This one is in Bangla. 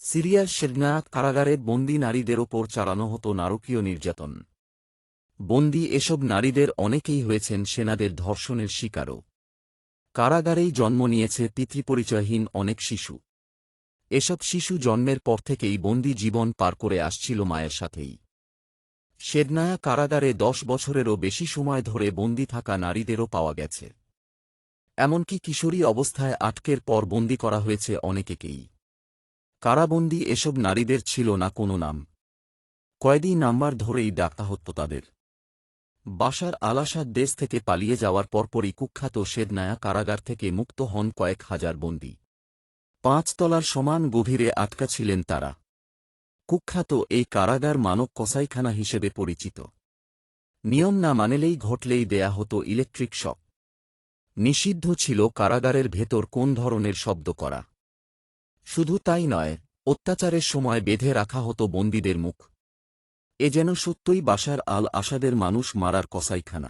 সিরিয়ার শেরনা কারাগারে বন্দী নারীদের ওপর চালানো হতো নারকীয় নির্যাতন। বন্দী এসব নারীদের অনেকেই হয়েছেন সেনাদের ধর্ষণের শিকারও। কারাগারেই জন্ম নিয়েছে পিতৃপরিচয়হীন অনেক শিশু। এসব শিশু জন্মের পর থেকেই বন্দী জীবন পার করে আসছিল মায়ের সাথেই। শেরনায়া কারাগারে 10 বছরেরও বেশি সময় ধরে বন্দী থাকা নারীদেরও পাওয়া গেছে। এমনকি কিশোরী অবস্থায় আটকের পর বন্দী করা হয়েছে অনেকেকেই। কারাবন্দী এসব নারীদের ছিল না কোনো নাম, কয়েদি নাম্বার ধরেই ডাকা হতো তাদের। বাশার আল আসাদ দেশ থেকে পালিয়ে যাওয়ার পরপরই কুখ্যাত শেরনায়া কারাগার থেকে মুক্ত হন কয়েক হাজার বন্দী। 5 তলার সমান গভীরে আটকা ছিলেন তারা। কুখ্যাত এই কারাগার মানব কসাইখানা হিসেবে পরিচিত। নিয়ম না মানলেই ঘটলেই দেয়া হতো ইলেকট্রিক শক। নিষিদ্ধ ছিল কারাগারের ভেতর কোন ধরনের শব্দ করা। শুধু তাই নয়, অত্যাচারের সময় বেঁধে রাখা হতো বন্দীদের মুখ। এ যেন সত্যই বাশার আল আসাদের মানুষ মারার কসাইখানা।